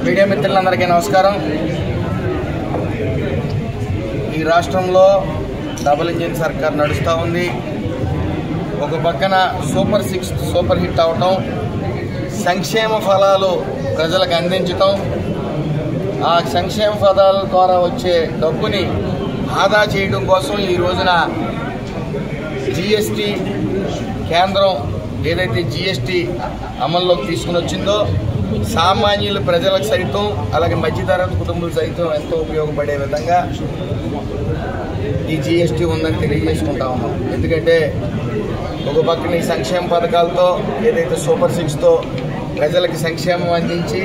Media మిత్రులందరికీ నమస్కారం. ఈ రాష్ట్రంలో డబుల్ ఇంజిన్ సర్కార్ నడుస్తూ ఉంది. ఒక పక్కన సూపర్ 6 సూపర్ హిట్ అవటం, సంక్షేమ ఫలాలు ప్రజలకు అందించటం, ఆ సంక్షేమ ఫలాల ద్వారా వచ్చే డబ్బుని ఆదా చేయడం కోసం ఈ రోజున జిఎస్టీ కేంద్రం ఏదైతే జిఎస్టీ అమల్లోకి తీసుకుని వచ్చిందో సామాన్యుల ప్రజలకు సైతం అలాగే మధ్యతరగతి కుటుంబాలు సైతం ఎంతో ఉపయోగపడే విధంగా ఈ జిఎస్టీ ఉందని తెలియజేసుకుంటా ఉన్నాం. ఎందుకంటే ఒక పక్కన ఈ సంక్షేమ పథకాలతో ఏదైతే సూపర్ 6తో ప్రజలకి సంక్షేమం అందించి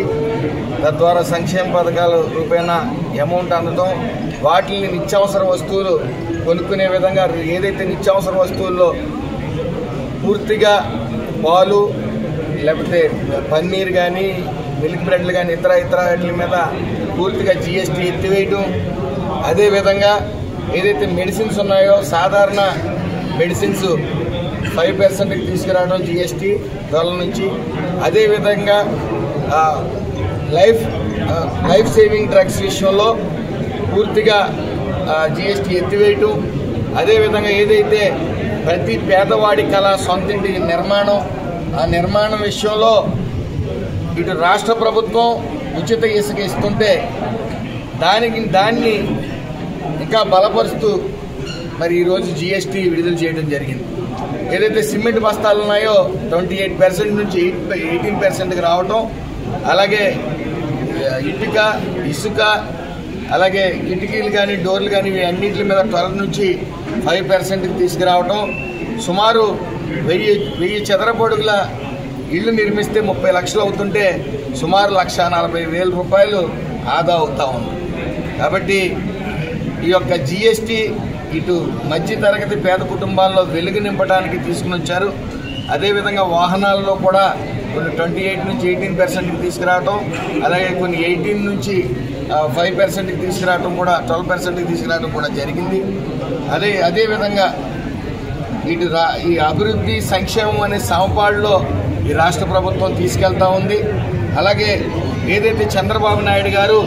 తద్వారా సంక్షేమ పథకాల రూపేణా అమౌంట్ అందడం, వాటిని నిత్యావసర వస్తువులు కొనుక్కునే విధంగా ఏదైతే నిత్యావసర వస్తువుల్లో పూర్తిగా పాలు లేకపోతే పన్నీర్ కానీ మిల్క్ బ్రెడ్లు కానీ ఇతర వాటి మీద పూర్తిగా జిఎస్టీ ఎత్తివేయటం, అదేవిధంగా ఏదైతే మెడిసిన్స్ ఉన్నాయో సాధారణ మెడిసిన్స్ 5%కి తీసుకురావడం జిఎస్టీ ధరల నుంచి, అదేవిధంగా లైఫ్ సేవింగ్ డ్రగ్స్ విషయంలో పూర్తిగా జిఎస్టీ ఎత్తివేయటం, అదేవిధంగా ఏదైతే ప్రతి పేదవాడి కళ సొంతింటి నిర్మాణం, ఆ నిర్మాణం విషయంలో ఇటు రాష్ట్ర ప్రభుత్వం ఉచిత ఇసుక ఇస్తుంటే దాన్ని ఇంకా బలపరుస్తూ మరి ఈరోజు జిఎస్టీ విడుదల చేయడం జరిగింది. ఏదైతే సిమెంట్ బస్తాలు ఉన్నాయో 28% నుంచి 18%కి రావటం, అలాగే ఇసుక అలాగే కిటికీలు కానీ డోర్లు కానీ ఇవి అన్నింటి మీద 12 నుంచి 5%కి తీసుకురావటం, సుమారు 1000 చదరపడుగుల ఇళ్ళు నిర్మిస్తే 30 లక్షలు అవుతుంటే సుమారు 1,40,000 రూపాయలు ఆదా అవుతా ఉంది. కాబట్టి ఈ యొక్క జిఎస్టీ ఇటు మధ్యతరగతి పేద కుటుంబాల్లో వెలుగు నింపడానికి తీసుకుని వచ్చారు. అదేవిధంగా వాహనాల్లో కూడా కొన్ని 28 నుంచి 18%కి తీసుకురావటం, అలాగే కొన్ని 18 నుంచి 5%కి తీసుకురావటం కూడా 12%కి తీసుకురావటం కూడా జరిగింది. అదేవిధంగా ఇటు ఈ అభివృద్ధి సంక్షేమం అనే సమపాడులో ఈ రాష్ట్ర ప్రభుత్వం తీసుకెళ్తా ఉంది. అలాగే ఏదైతే చంద్రబాబు నాయుడు గారు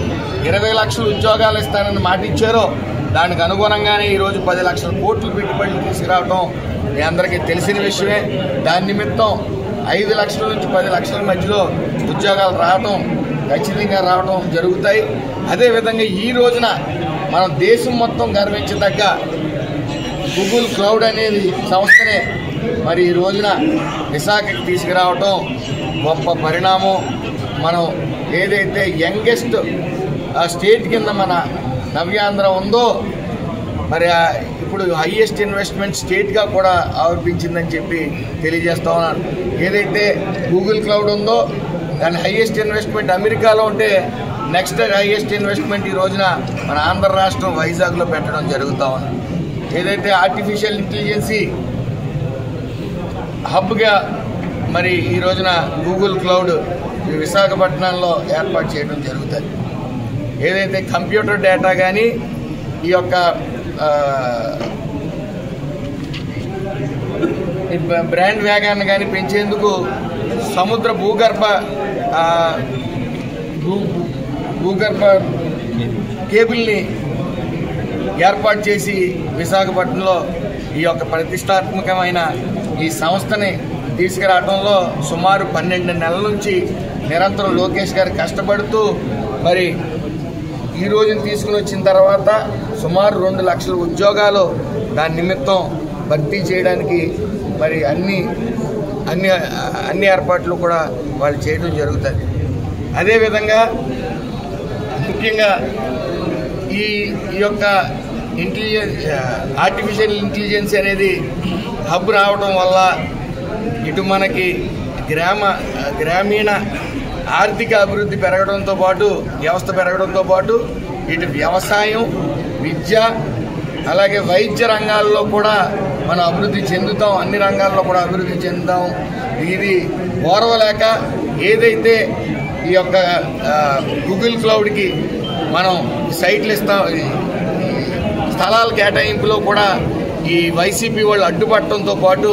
20 లక్షల ఉద్యోగాలు ఇస్తానని మాట ఇచ్చారో దానికి అనుగుణంగానే ఈరోజు 10 లక్షల కోట్లు పెట్టుబడులు తీసుకురావడం మీ అందరికీ తెలిసిన విషయమే. దాని నిమిత్తం 5 లక్షల నుంచి 10 లక్షల మధ్యలో ఉద్యోగాలు రావటం ఖచ్చితంగా రావడం జరుగుతాయి. అదేవిధంగా ఈ రోజున మనం దేశం మొత్తం గర్వించదగ్గ గూగుల్ క్లౌడ్ అనేది సంస్థనే మరి ఈ రోజున విశాఖకి తీసుకురావటం గొప్ప పరిణామం. మనం ఏదైతే యంగెస్ట్ స్టేట్ కింద మన నవ్యాంధ్ర ఉందో మరి ఇప్పుడు హైయెస్ట్ ఇన్వెస్ట్మెంట్ స్టేట్గా కూడా ఆరోపించిందని చెప్పి తెలియజేస్తా ఉన్నాను. ఏదైతే గూగుల్ క్లౌడ్ ఉందో దాని హైయెస్ట్ ఇన్వెస్ట్మెంట్ అమెరికాలో ఉంటే నెక్స్ట్ హైయెస్ట్ ఇన్వెస్ట్మెంట్ ఈ రోజున మన ఆంధ్ర రాష్ట్రం వైజాగ్లో పెట్టడం జరుగుతూ ఉంది. ఏదైతే ఆర్టిఫిషియల్ ఇంటెలిజెన్సీ హబ్గా మరి ఈ రోజున గూగుల్ క్లౌడ్ విశాఖపట్నంలో ఏర్పాటు చేయడం జరుగుతుంది. ఏదైతే కంప్యూటర్ డేటా కానీ ఈ యొక్క బ్రాండ్ వేగాన్ని కానీ పెంచేందుకు సముద్ర భూగర్భ కేబుల్ని ఏర్పాటు చేసి విశాఖపట్నంలో ఈ యొక్క ప్రతిష్టాత్మకమైన ఈ సంస్థని తీసుకురావడంలో సుమారు 12 నెలల నుంచి నిరంతరం లోకేష్ గారు కష్టపడుతూ మరి ఈ రోజున తీసుకుని వచ్చిన తర్వాత సుమారు 2 లక్షల ఉద్యోగాలు దాని నిమిత్తం భర్తీ చేయడానికి మరి అన్ని ఏర్పాట్లు కూడా వాళ్ళు చేయడం జరుగుతుంది. అదేవిధంగా ముఖ్యంగా ఈ యొక్క ఆర్టిఫిషియల్ ఇంటెలిజెన్స్ అనేది హబ్ రావడం వల్ల ఇటు మనకి గ్రామీణ ఆర్థిక అభివృద్ధి పెరగడంతో పాటు వ్యవస్థ పెరగడంతో పాటు ఇటు వ్యవసాయం, విద్య, అలాగే వైద్య రంగాల్లో కూడా మనం అభివృద్ధి చెందుతాం. అన్ని రంగాల్లో కూడా అభివృద్ధి చెందుతాం. ఇది ఓర్వలేక ఏదైతే ఈ యొక్క గూగుల్ క్లౌడ్కి మనం సైట్లు ఇస్తాం, స్థలాల కేటాయింపులో కూడా ఈ వైసీపీ వాళ్ళు అడ్డుపట్టడంతో పాటు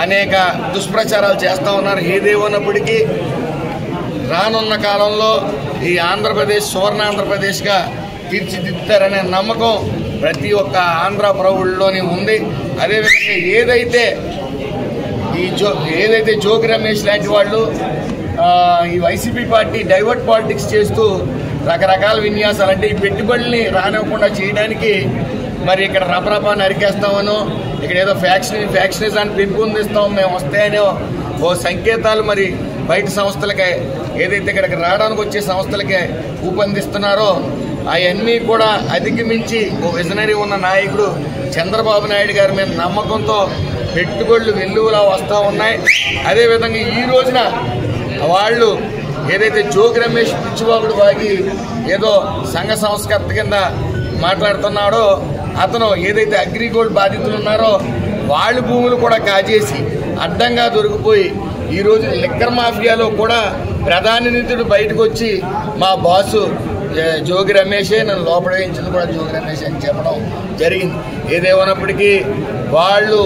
అనేక దుష్ప్రచారాలు చేస్తూ ఉన్నారు. ఏదేమన్నప్పటికీ రానున్న కాలంలో ఈ ఆంధ్రప్రదేశ్ సువర్ణాంధ్రప్రదేశ్గా తీర్చిదిద్దుతారనే నమ్మకం ప్రతి ఒక్క ఆంధ్ర ప్రౌఢుల్లోని ఉంది. అదేవిధంగా ఏదైతే జోగి రమేష్ లాంటి వాళ్ళు ఈ వైసీపీ పార్టీ డైవర్ట్ పాలిటిక్స్ చేస్తూ రకరకాల విన్యాసాలు అంటే ఈ పెట్టుబడుల్ని రానివ్వకుండా చేయడానికి మరి ఇక్కడ రపరపా నరికేస్తామనో ఇక్కడ ఏదో ఫ్యాక్షనిజాన్ని పెంపొందిస్తాం మేము వస్తాయనో ఓ సంకేతాలు మరి బయట సంస్థలకే ఏదైతే ఇక్కడికి రావడానికి వచ్చే సంస్థలకే ఊపందిస్తున్నారో అవన్నీ కూడా అధిగమించి ఓ విజనరీ ఉన్న నాయకుడు చంద్రబాబు నాయుడు గారి మీద నమ్మకంతో పెట్టుబడులు వెల్లువలా వస్తూ ఉన్నాయి. అదేవిధంగా ఈ రోజున వాళ్ళు ఏదైతే జోగి రమేష్ పిచ్చివాగుడు వాగి ఏదో సంఘ సంస్కర్త కింద మాట్లాడుతున్నాడో అతను ఏదైతే అగ్రిగోల్డ్ బాధితులు ఉన్నారో వాళ్ళ భూములు కూడా కాజేసి అడ్డంగా దొరికిపోయి ఈరోజు లిక్కర్ మాఫియాలో కూడా ప్రధాని నిధుడు బయటకు వచ్చి మా బాసు జోగి రమేషే నన్ను లోపల వేయించింది కూడా జోగి రమేష్ అని చెప్పడం జరిగింది. ఏదేమన్నప్పటికీ వాళ్ళు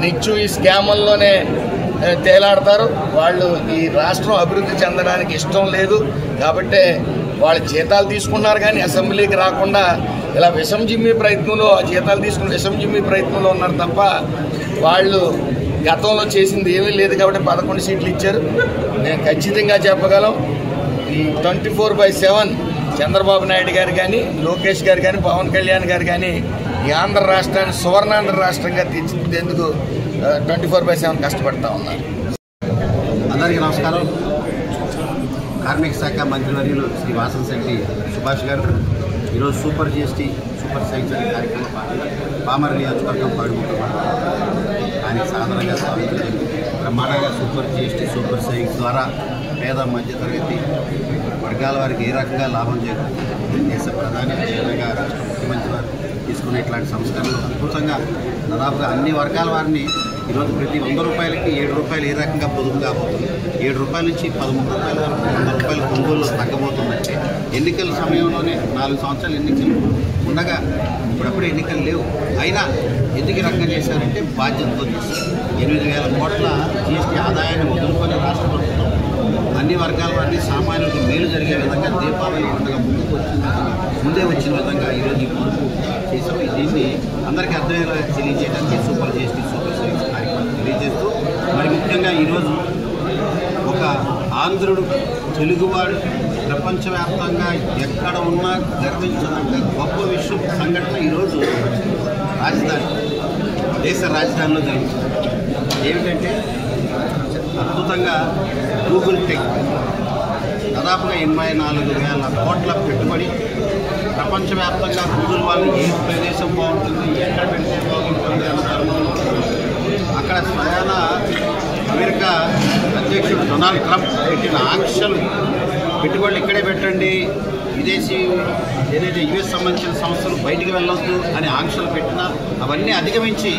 నిత్యం ఈ స్కాముల్లోనే తేలాడతారు. వాళ్ళు ఈ రాష్ట్రం అభివృద్ధి చెందడానికి ఇష్టం లేదు కాబట్టి వాళ్ళ జీతాలు తీసుకున్నారు కానీ అసెంబ్లీకి రాకుండా ఇలా విషం జిమ్మే ప్రయత్నంలో జీతాలు తీసుకుని విషం జిమ్మే ప్రయత్నంలో ఉన్నారు తప్ప వాళ్ళు గతంలో చేసింది ఏమీ లేదు కాబట్టి 11 సీట్లు ఇచ్చారు. నేను ఖచ్చితంగా చెప్పగలం ఈ 24/7 చంద్రబాబు నాయుడు గారు కానీ లోకేష్ గారు కానీ పవన్ కళ్యాణ్ గారు కానీ ఈ ఆంధ్ర రాష్ట్రాన్ని సువర్ణాంధ్ర రాష్ట్రంగా తీర్చిదిద్దేందుకు 24/7 కష్టపడతా ఉన్నారు. అందరికీ నమస్కారం. కార్మిక శాఖ మంత్రివర్యులు శ్రీ వాసంశెట్టి సుభాష్ గారు ఈరోజు సూపర్ జిఎస్టీ సూపర్ సైన్స్ కార్యక్రమం పామర్ నియోజకవర్గం పాడుకుంటూ ఆయనకి సాధారణంగా స్వాగతం బ్రహ్మాండంగా సూపర్ జిఎస్టీ సూపర్ సైన్స్ ద్వారా పేద మధ్యతరగతి వర్గాల వారికి ఏ రకంగా లాభం చేకూరుతుంది దేశ ప్రధాని అదేవిధంగా రాష్ట్ర ముఖ్యమంత్రి వారు తీసుకునే ఇట్లాంటి సంస్కరణలు అద్భుతంగా దాదాపుగా అన్ని వర్గాల వారిని ఈరోజు ప్రతి 100 రూపాయలకి 7 రూపాయలు ఏ రకంగా పొదుపు కాబోతుంది, 7 రూపాయల నుంచి 13 రూపాయల వరకు 100 రూపాయల కొనుగోలు తగ్గబోతుందంటే ఎన్నికల సమయంలోనే 4 సంవత్సరాలు ఎన్నికలు ఉండగా ఇప్పుడప్పుడు ఎన్నికలు లేవు. అయినా ఎందుకు రకంగా చేశారంటే బాధ్యతతో చేశారు. 8,000 కోట్ల జీఎస్టీ ఆదాయాన్ని వదులుకొని రాష్ట్ర ప్రభుత్వం అన్ని వర్గాల వారిని సామాన్యులకు మేలు జరిగే విధంగా దీపావళి పండుగ ముందే వచ్చిన విధంగా ఈరోజు ఈ పొదుపు చేసాం. దీన్ని అందరికీ అర్థమయ్యేలా తెలియజేయడానికి సూపర్ జీఎస్టీ సూపర్ సర్వీస్ కార్యక్రమం తెలియజేస్తూ, మరి ముఖ్యంగా ఈరోజు ఒక ఆంధ్రుడు తెలుగువాడు ప్రపంచవ్యాప్తంగా ఎక్కడ ఉన్నా గర్వించదగ్గ గొప్ప విషయం సంఘటన ఈరోజు రాజధాని, దేశ రాజధానిలో జరుగుతుంది. ఏమిటంటే అద్భుతంగా గూగుల్ టెక్ దాదాపుగా 84,000 కోట్ల పెట్టుబడి ప్రపంచవ్యాప్తంగా గూగుల్ వాళ్ళు ఏ ప్రదేశం బాగుంటుంది, ఎక్కడ పెడితే బాగుంటుంది అన్న తరుణంలో అక్కడ స్వయాన అమెరికా అధ్యక్షుడు డొనాల్డ్ ట్రంప్ పెట్టిన ఆంక్షలు, పెట్టుబడులు ఇక్కడే పెట్టండి, విదేశీ ఏదైతే యుఎస్ సంబంధించిన సంస్థలు బయటికి వెళ్ళొద్దు అని ఆంక్షలు పెట్టినా అవన్నీ అధిగమించి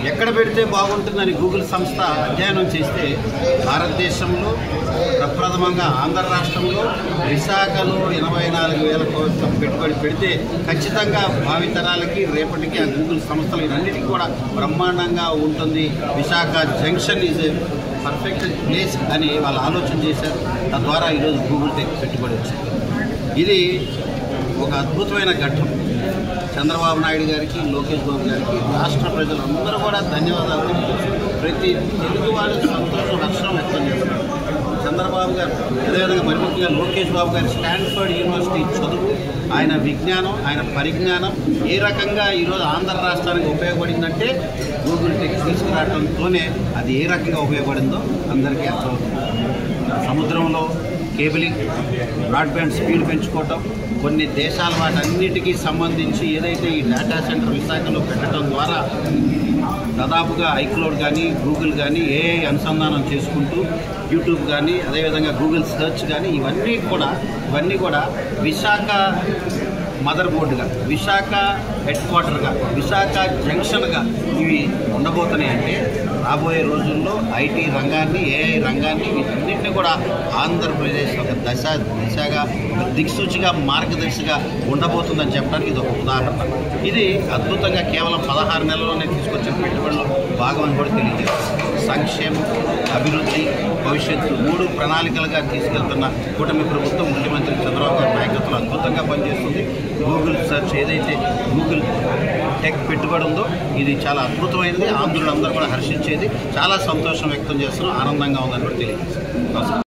ఎక్కడ పెడితే బాగుంటుందని గూగుల్ సంస్థ అధ్యయనం చేస్తే భారతదేశంలో ప్రప్రథమంగా ఆంధ్ర రాష్ట్రంలో విశాఖలో 84,000 కోట్ల పెట్టుబడి పెడితే ఖచ్చితంగా భావితరాలకి రేపటికి ఆ గూగుల్ సంస్థలు ఇవన్నిటికీ కూడా బ్రహ్మాండంగా ఉంటుంది. Visakha junction is a perfect place అని వాళ్ళు ఆలోచన చేశారు. తద్వారా ఈరోజు గూగుల్ టెక్ పెట్టుబడి వచ్చింది. ఇది ఒక అద్భుతమైన ఘట్టం. చంద్రబాబు నాయుడు గారికి, లోకేష్ బాబు గారికి, రాష్ట్ర ప్రజలందరూ కూడా ధన్యవాదాలు తెలియజేస్తారు. ప్రతి తెలుగు వాళ్ళు సంతోషం, హర్షం వ్యక్తం చేస్తారు. చంద్రబాబు గారు, అదేవిధంగా మరి ముఖ్యంగా లోకేష్ బాబు గారి స్టాన్ఫర్డ్ యూనివర్సిటీ చదువు, ఆయన విజ్ఞానం, ఆయన పరిజ్ఞానం ఏ రకంగా ఈరోజు ఆంధ్ర రాష్ట్రానికి ఉపయోగపడిందంటే గూగుల్ టెక్ తీసుకురావడంతోనే అది ఏ రకంగా ఉపయోగపడిందో అందరికీ అర్థమవుతుంది. సముద్రంలో కేబులింగ్, బ్రాడ్బ్యాండ్ స్పీడ్ పెంచుకోవటం, కొన్ని దేశాల వాటన్నిటికీ సంబంధించి ఏదైతే ఈ డేటా సెంటర్ విశాఖలో పెట్టడం ద్వారా దాదాపుగా ఐక్లౌడ్ కానీ, గూగుల్ కానీ ఏఐ అనుసంధానం చేసుకుంటూ యూట్యూబ్ కానీ, అదేవిధంగా గూగుల్ సెర్చ్ కానీ ఇవన్నీ కూడా విశాఖ మదర్ బోర్డుగా, విశాఖ హెడ్ క్వార్టర్గా, విశాఖ జంక్షన్గా ఇవి ఉండబోతున్నాయి. అంటే రాబోయే రోజుల్లో ఐటీ రంగాన్ని, ఏఐ రంగాన్ని, వీటన్నింటినీ కూడా ఆంధ్రప్రదేశ్ ఒక దిశగా ఒక దిక్సూచిగా, మార్గదర్శిగా ఉండబోతుందని చెప్పడానికి ఇది ఒక ఉదాహరణ. ఇది అద్భుతంగా కేవలం 16 నెలల్లోనే తీసుకొచ్చిన పెట్టుబడులు భాగం అని కూడా తెలియజేస్తుంది. సంక్షేమం, అభివృద్ధి, భవిష్యత్తు 3 ప్రణాళికలుగా తీసుకెళ్తున్న కూటమి ప్రభుత్వం ముఖ్యమంత్రి చంద్రబాబు గారి నాయకత్వంలో అద్భుతంగా పనిచేస్తుంది. గూగుల్ సెర్చ్ ఏదైతే గూగుల్ టెక్ పెట్టుబడి ఉందో ఇది చాలా అద్భుతమైనది. ఆంధ్రులందరూ కూడా హర్షించేది. చాలా సంతోషం వ్యక్తం చేస్తున్నాం, ఆనందంగా ఉందని కూడా తెలియజేస్తుంది.